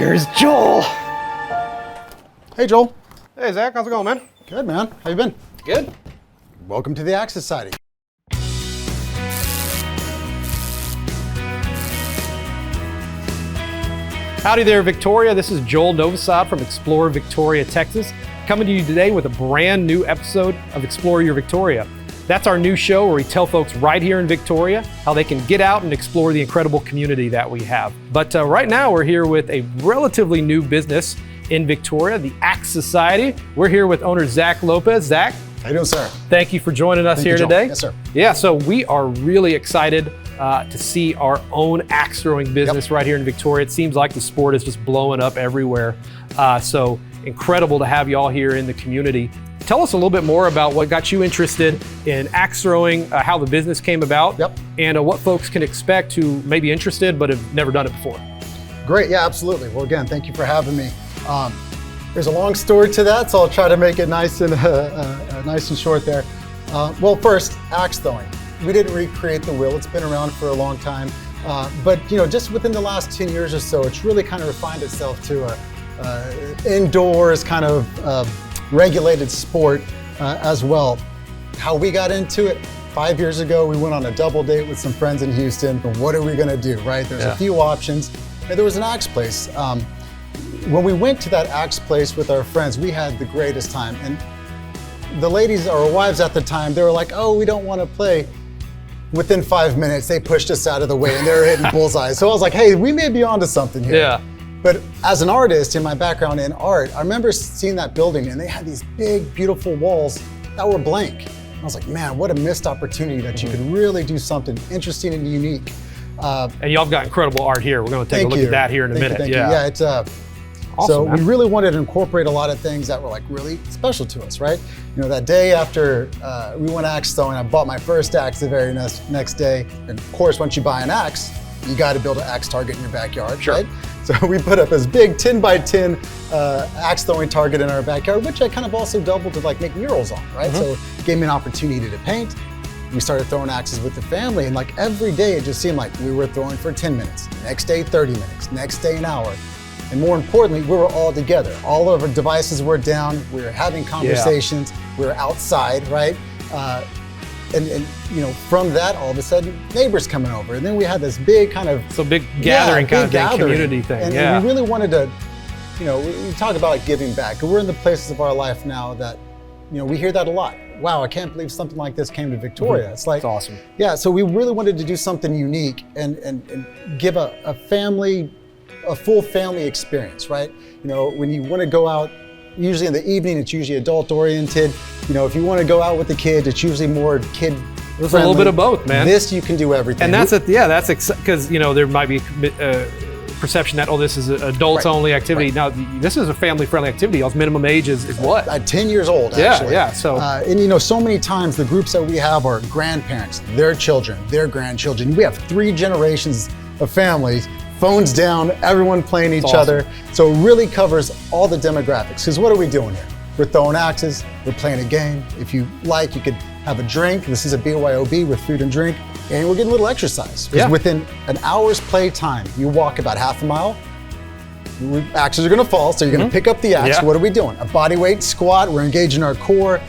Here's Joel. Hey, Joel. Hey, Zach. How's it going, man? Good, man. How you been? Good. Welcome to the Axe Society. Howdy there, Victoria. This is Joel Novosad from Explore Victoria, Texas, coming to you today with a brand new episode of Explore Your Victoria. That's our new show where we tell folks right here in Victoria how they can get out and explore the incredible community that we have. But right now we're here with a relatively new business in Victoria, the Axe Society. We're here with owner Zach Lopez. Zach. How you doing, sir? Thank you for joining us here today. Yes, sir. Yeah, so we are really excited to see our own axe throwing business right here in Victoria. It seems like the sport is just blowing up everywhere. So incredible to have you all here in the community. Tell us a little bit more about what got you interested in axe throwing, how the business came about, and what folks can expect who may be interested but have never done it before. Great, yeah, absolutely. Well, again, thank you for having me. There's a long story to that, so I'll try to make it nice and short there. Well, first, axe throwing. We didn't recreate the wheel. It's been around for a long time, but just within the last 10 years or so, it's really kind of refined itself to a indoors kind of regulated sport as well. How we got into it, 5 years ago, we went on a double date with some friends in Houston. But what are we gonna do, right? There's a few options, and there was an axe place. When we went to that axe place with our friends, we had the greatest time. And the ladies, our wives at the time, they were like, oh, we don't wanna play. Within 5 minutes, they pushed us out of the way and they were hitting bullseye. So I was like, hey, we may be onto something here. Yeah. But as an artist, in my background in art, I remember seeing that building and they had these big, beautiful walls that were blank. I was like, man, what a missed opportunity that you could really do something interesting and unique. And y'all have got incrable art here. We're going to take a look at that here in a minute. Thank you. Yeah, it's awesome, so man. we really wanted to incorporate a lot of things that were like really special to us, right? That day after we went axe throwing, I bought my first axe the very next day. And of course, once you buy an axe, you got to build an axe target in your backyard, right? So we put up this big 10 by 10 axe throwing target in our backyard, which I kind of also doubled to like make murals on, right? So it gave me an opportunity to paint. We started throwing axes with the family, and like every day it just seemed like we were throwing for 10 minutes, next day 30 minutes, next day an hour. And more importantly, we were all together. All of our devices were down, we were having conversations, we were outside, right? And from that, all of a sudden, neighbors coming over. And then we had this big kind of... So big gathering kind of thing, community thing, and we really wanted to, we talk about like giving back. We're in the places of our life now that, we hear that a lot. Wow, I can't believe something like this came to Victoria. It's like... It's awesome. Yeah, so we really wanted to do something unique and give a full family experience, right? When you want to go out, usually in the evening, it's usually adult oriented. If you want to go out with the kids, it's usually more kid friendly. There's a little bit of both, man. This, you can do everything. And that's because, there might be perception that, this is an adults only activity. Now, this is a family friendly activity. Y'all's minimum age is what? 10 years old, actually. Yeah, so. And so many times the groups that we have are grandparents, their children, their grandchildren. We have 3 generations of families. Phones down, everyone playing each other. So it really covers all the demographics. Because what are we doing here? We're throwing axes, we're playing a game. If you like, you could have a drink. This is a BYOB with food and drink. And we're getting a little exercise. Because within an hour's play time, you walk about half a mile, axes are gonna fall, so you're gonna pick up the axe. What are we doing? A body weight squat, we're engaging our core,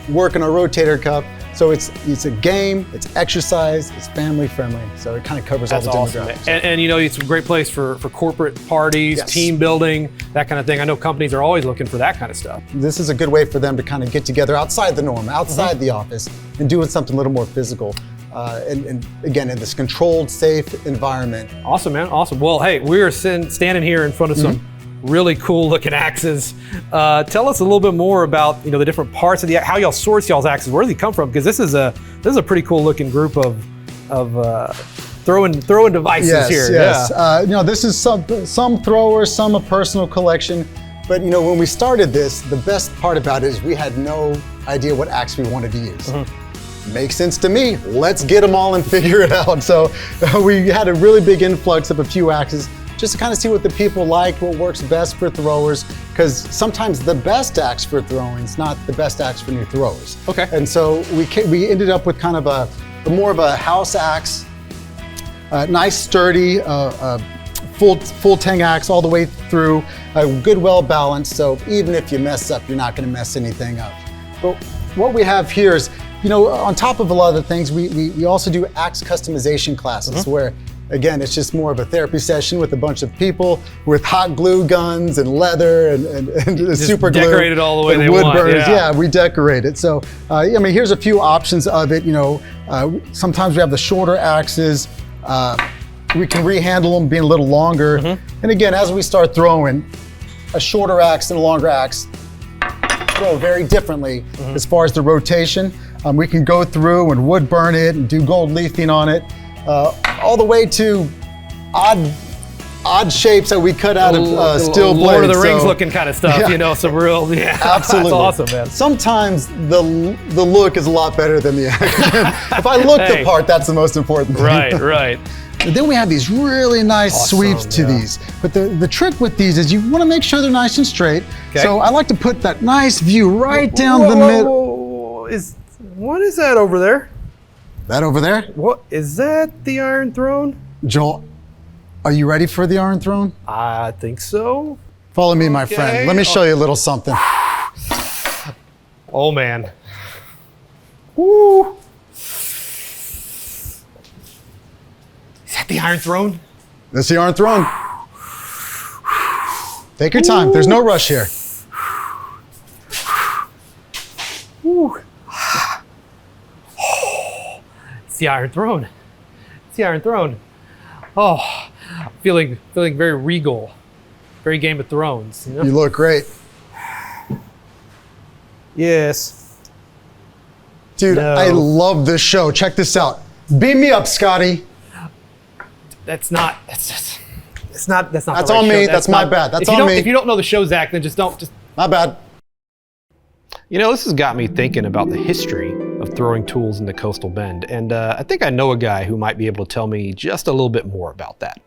working our rotator cuff. So it's a game, it's exercise, it's family friendly. So it kind of covers all the demographics. And it's a great place for corporate parties, team building, that kind of thing. I know companies are always looking for that kind of stuff. This is a good way for them to kind of get together outside the norm, outside the office, and doing something a little more physical. And again, in this controlled, safe environment. Awesome, man, awesome. Well, hey, we're standing here in front of some really cool looking axes. Tell us a little bit more about the different parts of how y'all source y'all's axes. Where do they come from? Because this is a pretty cool looking group of throwing devices here. Yes. This is some throwers, some a personal collection. But when we started this, the best part about it is we had no idea what axe we wanted to use. Makes sense to me. Let's get them all and figure it out. So we had a really big influx of a few axes, just to kind of see what the people like, what works best for throwers, because sometimes the best axe for throwing is not the best axe for new throwers. Okay. And so we ended up with kind of a more of a house axe, nice, sturdy, full tang axe all the way through, good, well balanced. So even if you mess up, you're not going to mess anything up. But what we have here is, on top of a lot of the things, we also do axe customization classes where, again, it's just more of a therapy session with a bunch of people with hot glue guns and leather and super glue. Decorate it all the way and they wood want. burners. Yeah, we decorate it. So, here's a few options of it. Sometimes we have the shorter axes. We can rehandle them being a little longer. And again, as we start throwing, a shorter axe and a longer axe throw very differently as far as the rotation. We can go through and wood burn it and do gold leafing on it, all the way to odd shapes that we cut out of steel blades. Lord of the Rings looking kind of stuff, some real, absolutely. That's awesome, man. Sometimes the look is a lot better than the action. If I look the part, that's the most important thing. Right. And then we have these really nice sweeps to these. But the trick with these is you want to make sure they're nice and straight. Okay. So I like to put that nice view right down the middle. What is that over there? That over there? What is that? The Iron Throne? Joel, are you ready for the Iron Throne? I think so. Follow me, my friend. Let me show you a little something. Oh man. Woo. Is that the Iron Throne? That's the Iron Throne. Take your time. There's no rush here. Woo. It's the Iron Throne. It's the Iron Throne. Oh, feeling very regal, very Game of Thrones. You look great. Yes. Dude, I love this show. Check this out. Beam me up, Scotty. That's not That's the right on me. show. That's my bad. That's on me. If you don't know the show, Zach, then just My bad. This has got me thinking about the history of throwing tools in the Coastal Bend, and I think I know a guy who might be able to tell me just a little bit more about that.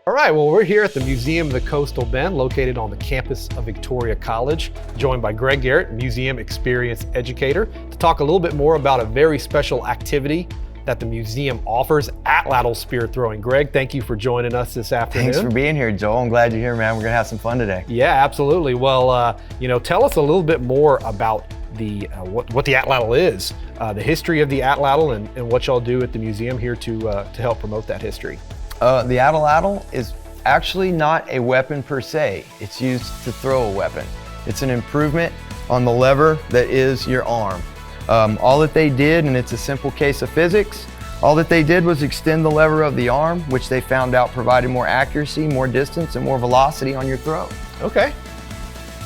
All right, well, we're here at the Museum of the Coastal Bend, located on the campus of Victoria College, joined by Greg Garrett, Museum Experience Educator, to talk a little bit more about a very special activity that the museum offers, Atlatl spear throwing. Greg, thank you for joining us this afternoon. Thanks for being here, Joel. I'm glad you're here, man. We're gonna have some fun today. Yeah, absolutely. Well, tell us a little bit more about the what the Atlatl is, the history of the Atlatl, and what y'all do at the museum here to help promote that history. The Atlatl is actually not a weapon per se. It's used to throw a weapon. It's an improvement on the lever that is your arm. All that they did, and it's a simple case of physics, all that they did was extend the lever of the arm, which they found out provided more accuracy, more distance, and more velocity on your throw. Okay,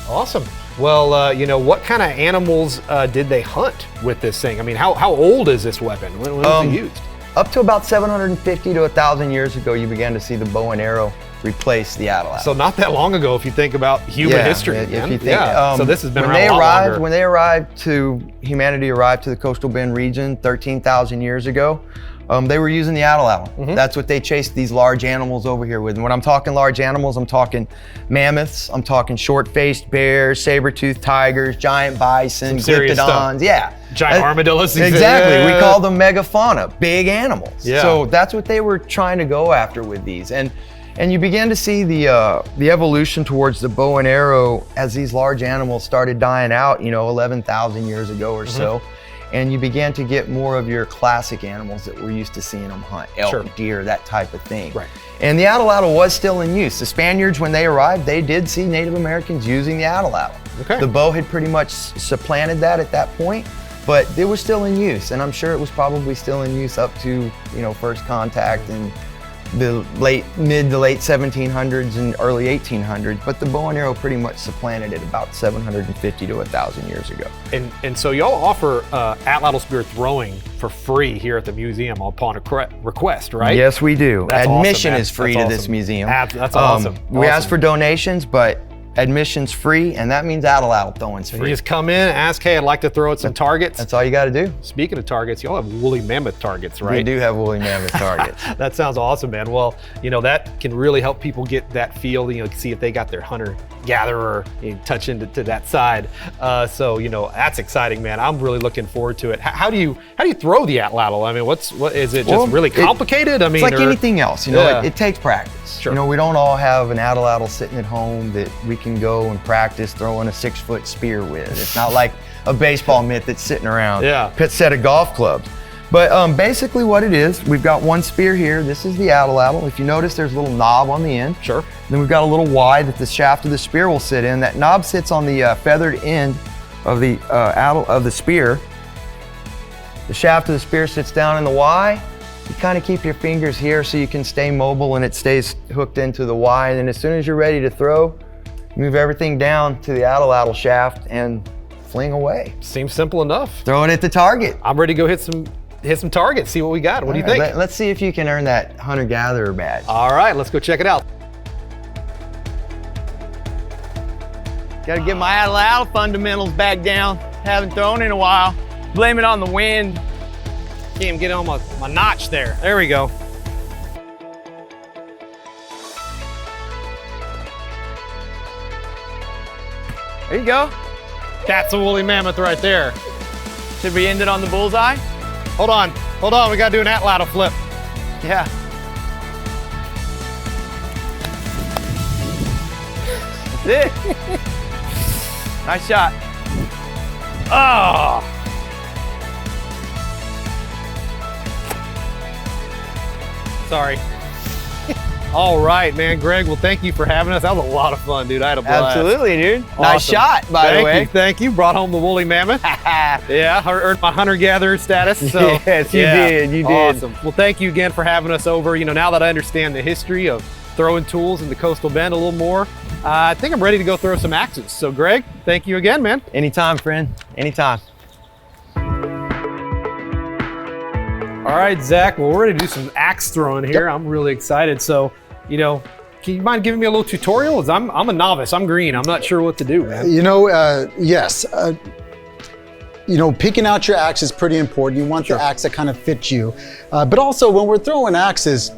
awesome. Well, what kind of animals did they hunt with this thing? I mean, how old is this weapon? When was it used? Up to about 750 to 1,000 years ago, you began to see the bow and arrow replace the Atlatl. So not that long ago, if you think about human history. If man. you think, so this has been around a lot longer. When humanity arrived to the Coastal Bend region 13,000 years ago, they were using the Atlatl. That's what they chased these large animals over here with. And when I'm talking large animals, I'm talking mammoths, I'm talking short-faced bears, saber-toothed tigers, giant bison, glyptodons. Yeah. Giant armadillos. Exactly. Yeah. We call them megafauna, big animals. Yeah. So that's what they were trying to go after with these. And you began to see the evolution towards the bow and arrow as these large animals started dying out, 11,000 years ago or so. And you began to get more of your classic animals that we're used to seeing them hunt, elk, deer, that type of thing. Right. And the Atlatl was still in use. The Spaniards, when they arrived, they did see Native Americans using the Atlatl. Okay. The bow had pretty much supplanted that at that point, but it was still in use. And I'm sure it was probably still in use up to, first contact and the mid to late 1700s and early 1800s, but the bow and arrow pretty much supplanted it about 750 to 1,000 years ago. And so y'all offer Atlatl spear throwing for free here at the museum upon a request, right? Yes, we do. That's Admission awesome, is free to this museum. That's awesome. We ask for donations, but Admission's free, and that means Atlatl throwing's You free. just come in, ask, hey, I'd like to throw at some targets. That's all you got to do. Speaking of targets, y'all have woolly mammoth targets, right? We do have woolly mammoth targets. That sounds awesome, man. Well, that can really help people get that feel, see if they got their hunter-gatherer touch into that side. So, that's exciting, man. I'm really looking forward to it. How do you throw the Atlatl? I mean, what is it? Just really complicated? It's like anything else, it takes practice. Sure. We don't all have an Atlatl sitting at home that we can go and practice throwing a 6-foot spear with. It's not like a baseball mitt that's sitting around. Yeah. A set of golf clubs. But basically what it is, we've got one spear here. This is the Atlatl. If you notice, there's a little knob on the end. Sure. Then we've got a little Y that the shaft of the spear will sit in. That knob sits on the feathered end of the spear. The shaft of the spear sits down in the Y. You kind of keep your fingers here so you can stay mobile and it stays hooked into the Y. And then as soon as you're ready to throw, move everything down to the Atlatl shaft and fling away. Seems simple enough. Throw it at the target. I'm ready to go hit some targets, see what we got. What do you think? Let's see if you can earn that hunter-gatherer badge. All right, let's go check it out. Got to get my Atlatl fundamentals back down. Haven't thrown in a while. Blame it on the wind. Can't even get on my notch there. There we go. There you go. That's a woolly mammoth right there. Should we end it on the bullseye? Hold on, we gotta do an Atlatl flip. Yeah. That's it. Nice shot. Oh! Sorry. All right, man, Greg, well, thank you for having us. That was a lot of fun, dude. I had a blast. Absolutely, dude. Awesome. Nice shot, by the way. Thank you. Brought home the woolly mammoth. Yeah, I earned my hunter-gatherer status. So, yes, you did. You did. Awesome. Well, thank you again for having us over. Now that I understand the history of throwing tools in the coastal bend a little more, I think I'm ready to go throw some axes. So, Greg, thank you again, man. Anytime, friend. Anytime. All right, Zach, well, we're ready to do some axe throwing here. Yep. I'm really excited. So, can you mind giving me a little tutorial? 'Cause I'm a novice, I'm green. I'm not sure what to do, man. Yes. Picking out your axe is pretty important. You want the axe that kind of fits you. But also when we're throwing axes,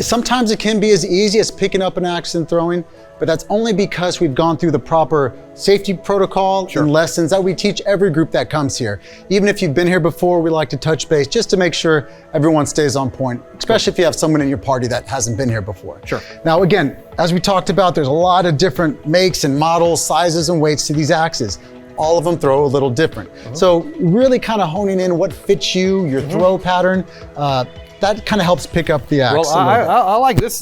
sometimes it can be as easy as picking up an axe and throwing, but that's only because we've gone through the proper safety protocol and lessons that we teach every group that comes here. Even if you've been here before, we like to touch base just to make sure everyone stays on point, especially if you have someone in your party that hasn't been here before. Sure. Now, again, as we talked about, there's a lot of different makes and models, sizes and weights to these axes. All of them throw a little different. So really kind of honing in what fits you, your throw pattern, that kind of helps pick up the axe. Well, I like this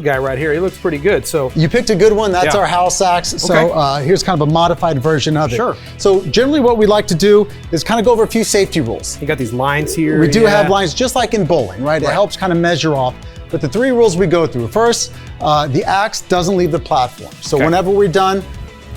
guy right here. He looks pretty good. So you picked a good one. That's our house axe. So here's kind of a modified version of it. Sure. So generally what we like to do is kind of go over a few safety rules. you got these lines here. We do have lines just like in bowling, right? It helps kind of measure off. But the 3 rules we go through. First, the axe doesn't leave the platform. So whenever we're done,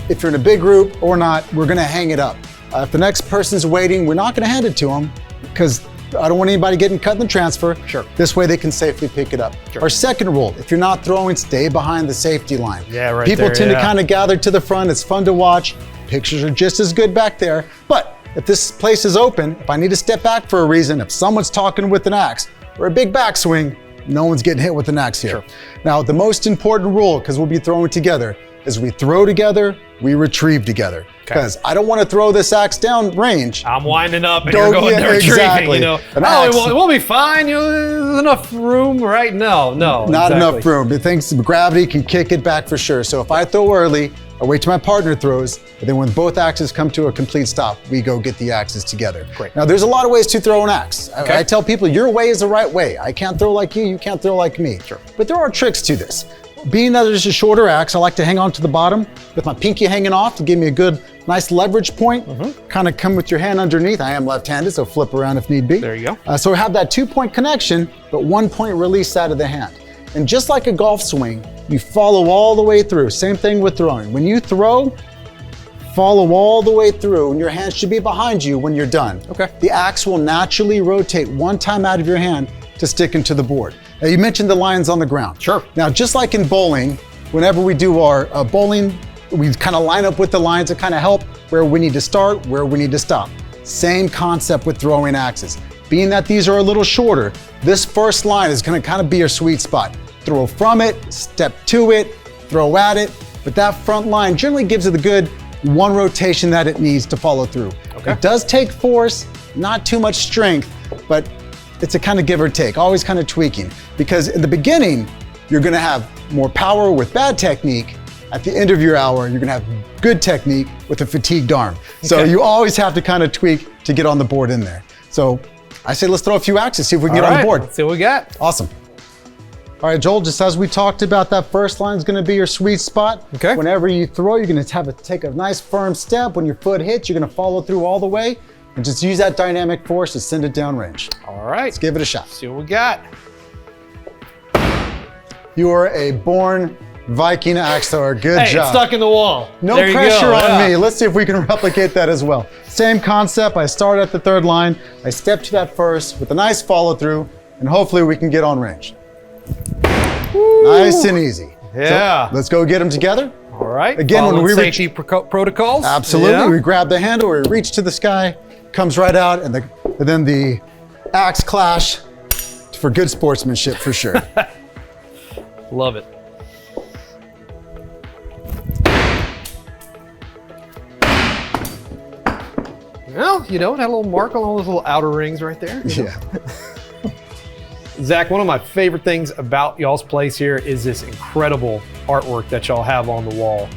if you're in a big group or not, we're gonna hang it up. If the next person's waiting, we're not gonna hand it to them because I don't want anybody getting cut in the transfer. Sure. This way they can safely pick it up. Sure. Our second rule, if you're not throwing, stay behind the safety line. Yeah, right People there, tend to kind of gather to the front. It's fun to watch. Pictures are just as good back there. But if this place is open, if I need to step back for a reason, if someone's talking with an axe or a big backswing, no one's getting hit with an axe here. Sure. Now, the most important rule, because we'll be throwing together, is we throw together, we retrieve together. Because I don't want to throw this axe down range. I'm winding up and you're going to retrieving, exactly. It won't be fine. There's enough room, right? No. Not enough room. But thanks to gravity can kick it back for sure. So if I throw early, I wait till my partner throws, and then when both axes come to a complete stop, we go get the axes together. Great. Now there's a lot of ways to throw an axe. I tell people your way is the right way. I can't throw like you can't throw like me. Sure. But there are tricks to this. Being that there's a shorter axe, I like to hang on to the bottom with my pinky hanging off to give me a good, nice leverage point. Kind of come with your hand underneath. I am left-handed, so flip around if need be. There you go. So we have that 2-point connection, but 1-point release out of the hand. And just like a golf swing, you follow all the way through. Same thing with throwing. When you throw, follow all the way through, and your hand should be behind you when you're done. The axe will naturally rotate one time out of your hand to stick into the board. Now, you mentioned the lines on the ground. Sure. Now, just like in bowling, whenever we do our bowling, we kind of line up with the lines that kind of help where we need to start, where we need to stop. Same concept with throwing axes. Being that these are a little shorter, this first line is going to kind of be your sweet spot. Throw from it, step to it, throw at it, but that front line generally gives it the good one rotation that it needs to follow through. Okay. It does take force, not too much strength, but it's a kind of give or take, always kind of tweaking. Because in the beginning, you're going to have more power with bad technique. At the end of your hour, you're going to have good technique with a fatigued arm. So you always have to kind of tweak to get on the board in there. So I say let's throw a few axes, see if we can get on the board. Let's see what we got. Awesome. All right, Joel, just as we talked about, that first line is going to be your sweet spot. Okay. Whenever you throw, you're going to take a nice firm step. When your foot hits, you're going to follow through all the way and just use that dynamic force to send it downrange. All right. Let's give it a shot. See what we got. You are a born Viking axe thrower. Good Hey, job. it's stuck in the wall. No There you pressure go. on me. Let's see if we can replicate that as well. Same concept. I start at the third line. I step to that first with a nice follow through, and hopefully we can get on range. Woo. Nice and easy. Yeah. So let's go get them together. All right. Again, when Following we reach- safety protocols. Absolutely. Yeah. We grab the handle, we reach to the sky, comes right out, and then the axe clash for good sportsmanship for sure. Love it. Well, you know, it had a little mark on all those little outer rings right there. Yeah. Zach, one of my favorite things about y'all's place here is this incredible artwork that y'all have on the wall.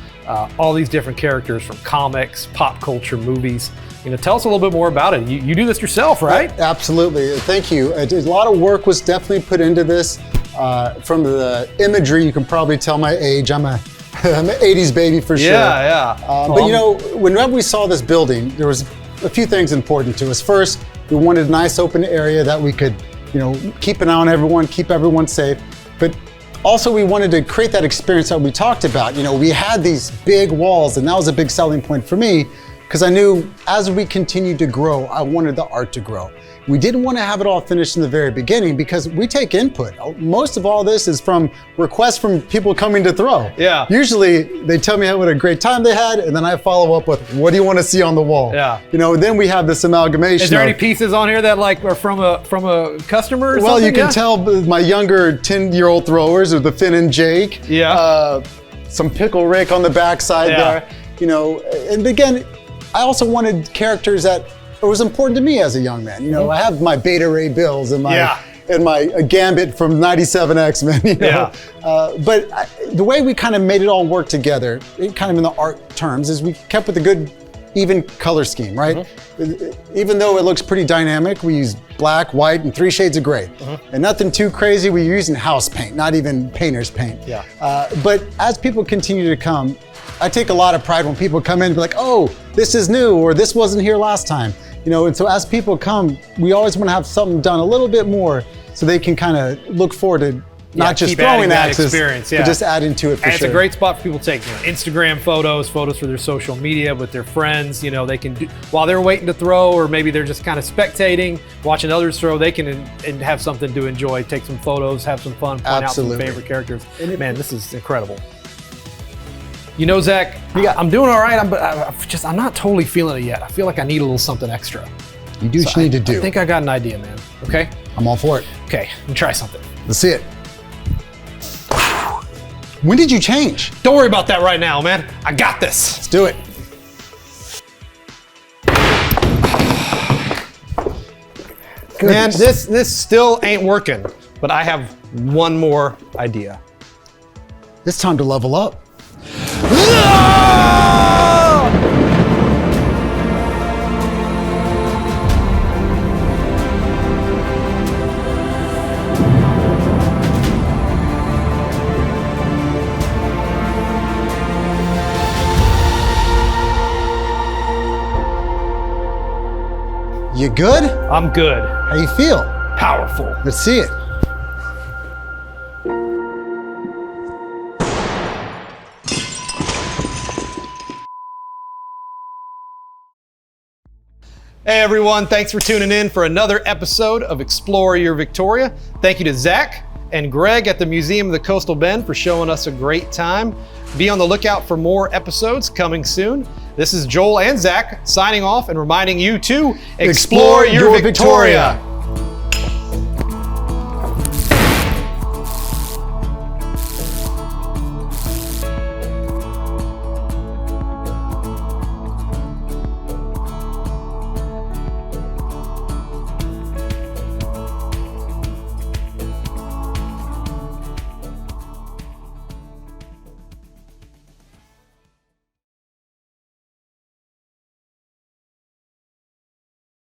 All these different characters from comics, pop culture, movies. You know, tell us a little bit more about it. You do this yourself, right? Absolutely. Thank you. A lot of work was definitely put into this. From the imagery, you can probably tell my age. I'm an 80s baby for sure. Yeah. But you know, whenever we saw this building, there was a few things important to us. First, we wanted a nice open area that we could, you know, keep an eye on everyone, keep everyone safe. But also we wanted to create that experience that we talked about. You know, we had these big walls, and that was a big selling point for me, because I knew as we continued to grow, I wanted the art to grow. We didn't want to have it all finished in the very beginning because we take input. Most of all this is from requests from people coming to throw. Yeah. Usually they tell me what a great time they had, and then I follow up with, what do you want to see on the wall? Yeah. You know, then we have this amalgamation. Is there of- any pieces on here that like are from a customer or Well, something? you can Yeah? tell my younger 10-year-old throwers are the Finn and Jake. Yeah. Some pickle Rick on the backside Yeah. there. You know, and again, I also wanted characters that it was important to me as a young man. You know, I have my Beta Ray Bills and my Gambit from '97 X-Men. You know? But the way we kind of made it all work together, kind of in the art terms, is we kept with a good, even color scheme, right? Even though it looks pretty dynamic, we use black, white, and 3 shades of gray. And nothing too crazy. We're using house paint, not even painter's paint. Yeah. But as people continue to come, I take a lot of pride when people come in and be like, oh, this is new, or this wasn't here last time. You know, and so as people come, we always want to have something done a little bit more so they can kind of look forward to not just keep adding throwing that axes, experience, but just adding to it for And sure. it's a great spot for people to take, you know, Instagram photos for their social media with their friends. You know, they can do, while they're waiting to throw, or maybe they're just kind of spectating, watching others throw, they can and have something to enjoy, take some photos, have some fun, point Absolutely. out some favorite characters. Man, this is incredible. You know, Zach, Yeah. I'm doing all right, but I'm not totally feeling it yet. I feel like I need a little something extra. You do what you need to do. I think I got an idea, man. Okay? I'm all for it. Okay, let me try something. Let's see it. When did you change? Don't worry about that right now, man. I got this. Let's do it. Man, this still ain't working, but I have one more idea. It's time to level up. You good? I'm good. How you feel? Powerful. Let's see it. Hey everyone, thanks for tuning in for another episode of Explore Your Victoria. Thank you to Zach and Greg at the Museum of the Coastal Bend for showing us a great time. Be on the lookout for more episodes coming soon. This is Joel and Zach signing off and reminding you to explore your Victoria.